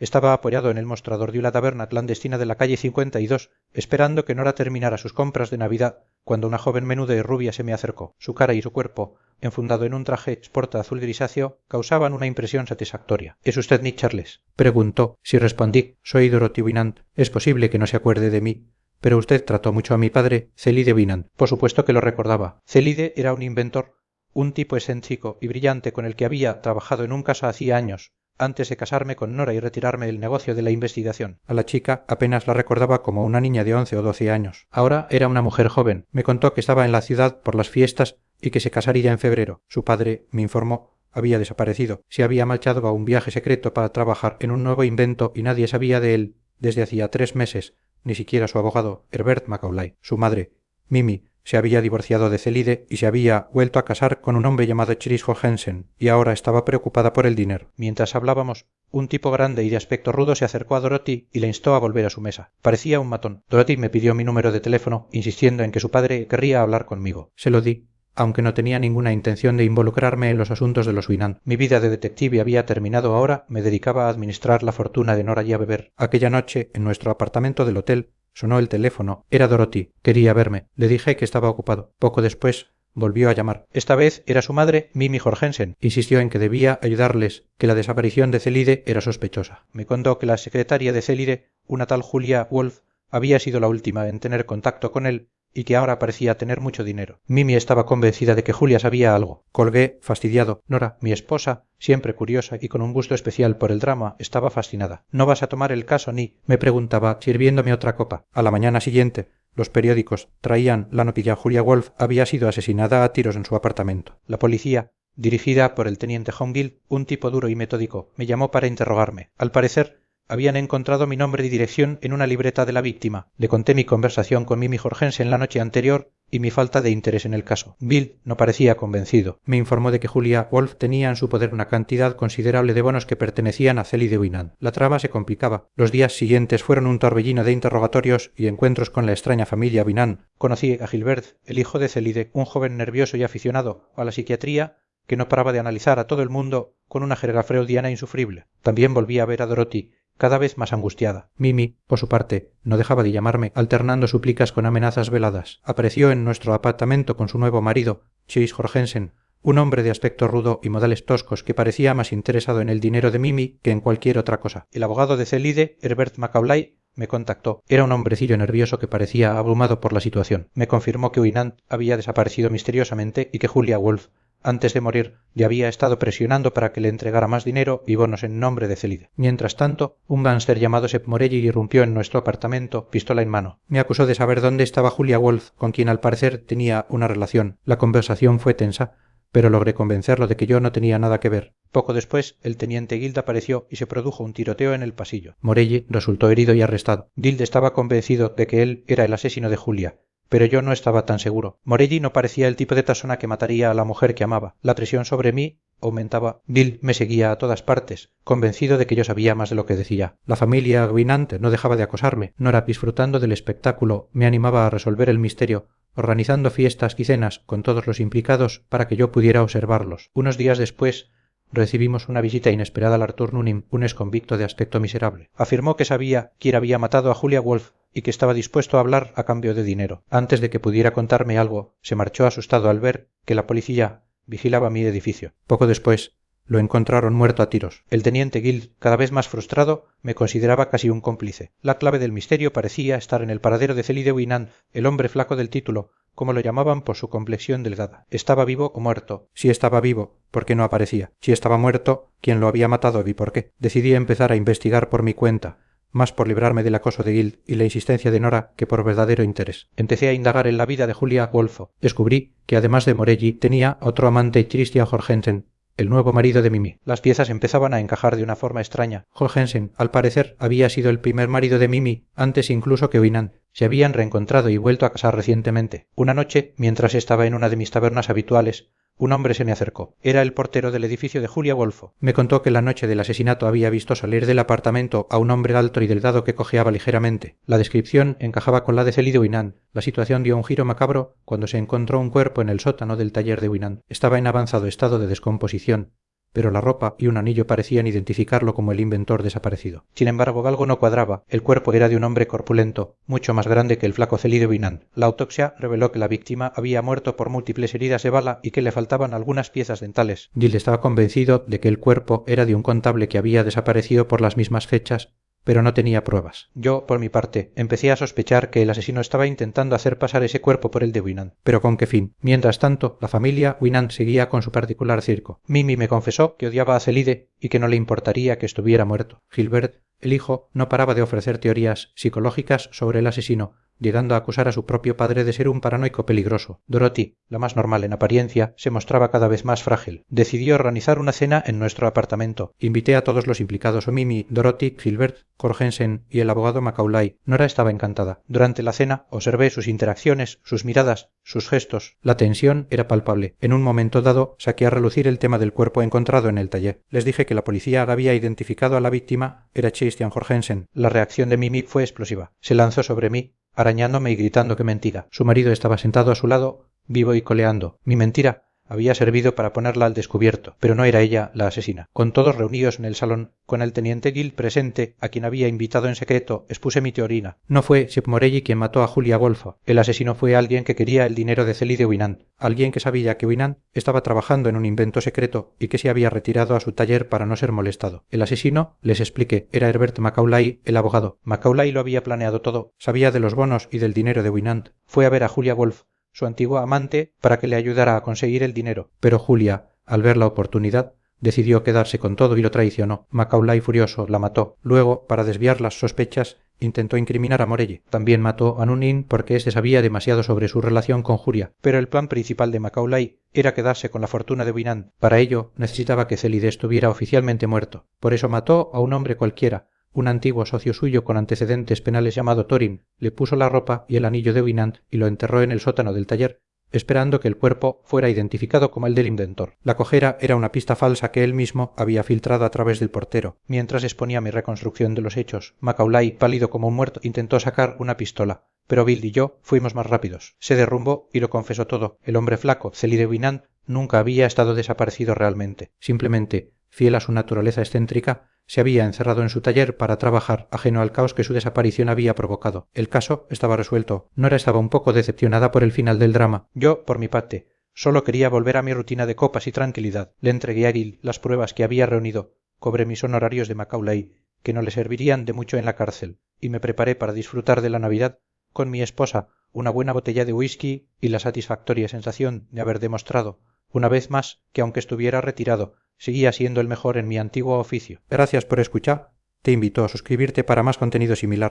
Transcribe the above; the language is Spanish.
Estaba apoyado en el mostrador de una taberna clandestina de la calle 52, esperando que Nora terminara sus compras de Navidad, cuando una joven menuda y rubia se me acercó. Su cara y su cuerpo, enfundado en un traje exporta azul grisáceo, causaban una impresión satisfactoria. ¿Es usted Nick Charles?, preguntó. Si respondí, soy Dorothy Winant. Es posible que no se acuerde de mí. Pero usted trató mucho a mi padre, Celide Winant. Por supuesto que lo recordaba. Celide era un inventor, un tipo excéntrico y brillante con el que había trabajado en un caso hacía años, antes de casarme con Nora y retirarme del negocio de la investigación. A la chica apenas la recordaba como una niña de 11 o 12 años. Ahora era una mujer joven. Me contó que estaba en la ciudad por las fiestas y que se casaría en febrero. Su padre, me informó, había desaparecido. Se había marchado a un viaje secreto para trabajar en un nuevo invento y nadie sabía de él desde hacía 3 meses, ni siquiera su abogado, Herbert Macaulay. Su madre, Mimi, se había divorciado de Celide y se había vuelto a casar con un hombre llamado Chris Johansen, y ahora estaba preocupada por el dinero. Mientras hablábamos, un tipo grande y de aspecto rudo se acercó a Dorothy y la instó a volver a su mesa. Parecía un matón. Dorothy me pidió mi número de teléfono, insistiendo en que su padre querría hablar conmigo. Se lo di, aunque no tenía ninguna intención de involucrarme en los asuntos de los Winant. Mi vida de detective había terminado ahora, me dedicaba a administrar la fortuna de Nora y a beber. Aquella noche, en nuestro apartamento del hotel, sonó el teléfono. Era Dorothy. Quería verme. Le dije que estaba ocupado. Poco después volvió a llamar. Esta vez era su madre, Mimi Jorgensen. Insistió en que debía ayudarles, que la desaparición de Celide era sospechosa. Me contó que la secretaria de Celide, una tal Julia Wolf, había sido la última en tener contacto con él y que ahora parecía tener mucho dinero. Mimi estaba convencida de que Julia sabía algo. Colgué, fastidiado. Nora, mi esposa, siempre curiosa y con un gusto especial por el drama, estaba fascinada. ¿No vas a tomar el caso, ni? Me preguntaba, sirviéndome otra copa. A la mañana siguiente, los periódicos traían la noticia. Julia Wolf había sido asesinada a tiros en su apartamento. La policía, dirigida por el teniente Hongill, un tipo duro y metódico, me llamó para interrogarme. Al parecer, habían encontrado mi nombre y dirección en una libreta de la víctima. Le conté mi conversación con Mimi Jorgensen la noche anterior y mi falta de interés en el caso. Bill no parecía convencido. Me informó de que Julia Wolf tenía en su poder una cantidad considerable de bonos que pertenecían a Celide Winant. La trama se complicaba. Los días siguientes fueron un torbellino de interrogatorios y encuentros con la extraña familia Winant. Conocí a Gilbert, el hijo de Celide, un joven nervioso y aficionado a la psiquiatría que no paraba de analizar a todo el mundo con una jerga freudiana insufrible. También volví a ver a Dorothy, cada vez más angustiada. Mimi, por su parte, no dejaba de llamarme, alternando súplicas con amenazas veladas. Apareció en nuestro apartamento con su nuevo marido, Chase Jorgensen, un hombre de aspecto rudo y modales toscos que parecía más interesado en el dinero de Mimi que en cualquier otra cosa. El abogado de Celide, Herbert Macaulay, me contactó. Era un hombrecillo nervioso que parecía abrumado por la situación. Me confirmó que Winant había desaparecido misteriosamente y que Julia Wolf, antes de morir, le había estado presionando para que le entregara más dinero y bonos en nombre de Celide. Mientras tanto, un gánster llamado Sepp Morelli irrumpió en nuestro apartamento, pistola en mano. Me acusó de saber dónde estaba Julia Wolf, con quien al parecer tenía una relación. La conversación fue tensa, pero logré convencerlo de que yo no tenía nada que ver. Poco después, el teniente Guild apareció y se produjo un tiroteo en el pasillo. Morelli resultó herido y arrestado. Guild estaba convencido de que él era el asesino de Julia, pero yo no estaba tan seguro. Morelli no parecía el tipo de persona que mataría a la mujer que amaba. La presión sobre mí aumentaba. Bill me seguía a todas partes, convencido de que yo sabía más de lo que decía. La familia Winant no dejaba de acosarme. Nora, disfrutando del espectáculo, me animaba a resolver el misterio, organizando fiestas y cenas con todos los implicados para que yo pudiera observarlos. Unos días después recibimos una visita inesperada al Arthur Nunnim, un exconvicto de aspecto miserable. Afirmó que sabía quién había matado a Julia Wolf y que estaba dispuesto a hablar a cambio de dinero. Antes de que pudiera contarme algo, se marchó asustado al ver que la policía vigilaba mi edificio. Poco después, lo encontraron muerto a tiros. El teniente Guild, cada vez más frustrado, me consideraba casi un cómplice. La clave del misterio parecía estar en el paradero de Celide Winant, el hombre flaco del título, como lo llamaban por su complexión delgada. ¿Estaba vivo o muerto? Si estaba vivo, ¿por qué no aparecía? Si estaba muerto, ¿quién lo había matado y por qué? Decidí empezar a investigar por mi cuenta, más por librarme del acoso de Guild y la insistencia de Nora que por verdadero interés. Empecé a indagar en la vida de Julia Wolf. Descubrí que además de Morelli tenía otro amante, Christian Jorgensen, el nuevo marido de Mimi. Las piezas empezaban a encajar de una forma extraña. Jorgensen, al parecer, había sido el primer marido de Mimi, antes incluso que Winant. Se habían reencontrado y vuelto a casar recientemente. Una noche, mientras estaba en una de mis tabernas habituales, un hombre se me acercó. Era el portero del edificio de Julia Wolf. Me contó que la noche del asesinato había visto salir del apartamento a un hombre alto y delgado que cojeaba ligeramente. La descripción encajaba con la de Celide Winant. La situación dio un giro macabro cuando se encontró un cuerpo en el sótano del taller de Winant. Estaba en avanzado estado de descomposición pero la ropa y un anillo parecían identificarlo como el inventor desaparecido. Sin embargo, algo no cuadraba. El cuerpo era de un hombre corpulento, mucho más grande que el flaco Célido Vinant. La autopsia reveló que la víctima había muerto por múltiples heridas de bala y que le faltaban algunas piezas dentales. Dill estaba convencido de que el cuerpo era de un contable que había desaparecido por las mismas fechas, pero no tenía pruebas. Yo, por mi parte, empecé a sospechar que el asesino estaba intentando hacer pasar ese cuerpo por el de Winant. ¿Pero con qué fin? Mientras tanto, la familia Winant seguía con su particular circo. Mimi me confesó que odiaba a Celide y que no le importaría que estuviera muerto. Gilbert, el hijo, no paraba de ofrecer teorías psicológicas sobre el asesino, llegando a acusar a su propio padre de ser un paranoico peligroso. Dorothy, la más normal en apariencia, se mostraba cada vez más frágil. Decidió organizar una cena en nuestro apartamento. Invité a todos los implicados: Mimi, Dorothy, Gilbert, Jorgensen y el abogado Macaulay. Nora estaba encantada. Durante la cena observé sus interacciones, sus miradas, sus gestos. La tensión era palpable. En un momento dado saqué a relucir el tema del cuerpo encontrado en el taller. Les dije que la policía había identificado a la víctima, era Christian Jorgensen. La reacción de Mimi fue explosiva. Se lanzó sobre mí, arañándome y gritando que mentira. Su marido estaba sentado a su lado, vivo y coleando. Mi mentira había servido para ponerla al descubierto, pero no era ella la asesina. Con todos reunidos en el salón, con el teniente Gill presente, a quien había invitado en secreto, expuse mi teoría. No fue Sip Morelli quien mató a Julia Wolfe. El asesino fue alguien que quería el dinero de Céline Winant, alguien que sabía que Winant estaba trabajando en un invento secreto y que se había retirado a su taller para no ser molestado. El asesino, les expliqué, era Herbert Macaulay, el abogado. Macaulay lo había planeado todo, sabía de los bonos y del dinero de Winant. Fue a ver a Julia Wolfe, su antigua amante, para que le ayudara a conseguir el dinero. Pero Julia, al ver la oportunidad, decidió quedarse con todo y lo traicionó. Macaulay, furioso, la mató. Luego, para desviar las sospechas, intentó incriminar a Morelli. También mató a Nunin porque éste sabía demasiado sobre su relación con Julia. Pero el plan principal de Macaulay era quedarse con la fortuna de Winant. Para ello, necesitaba que Célide estuviera oficialmente muerto. Por eso mató a un hombre cualquiera, un antiguo socio suyo con antecedentes penales llamado Torin. Le puso la ropa y el anillo de Winant y lo enterró en el sótano del taller, esperando que el cuerpo fuera identificado como el del inventor. La cojera era una pista falsa que él mismo había filtrado a través del portero. Mientras exponía mi reconstrucción de los hechos, Macaulay, pálido como un muerto, intentó sacar una pistola, pero Bill y yo fuimos más rápidos. Se derrumbó y lo confesó todo. El hombre flaco, Céline Winant, nunca había estado desaparecido realmente. Simplemente, fiel a su naturaleza excéntrica, se había encerrado en su taller para trabajar, ajeno al caos que su desaparición había provocado. El caso estaba resuelto. Nora estaba un poco decepcionada por el final del drama. Yo, por mi parte, solo quería volver a mi rutina de copas y tranquilidad. Le entregué a Gill las pruebas que había reunido, cobré mis honorarios de Macaulay, que no le servirían de mucho en la cárcel, y me preparé para disfrutar de la Navidad con mi esposa, una buena botella de whisky y la satisfactoria sensación de haber demostrado, una vez más, que aunque estuviera retirado, seguía siendo el mejor en mi antiguo oficio. Gracias por escuchar. Te invito a suscribirte para más contenido similar.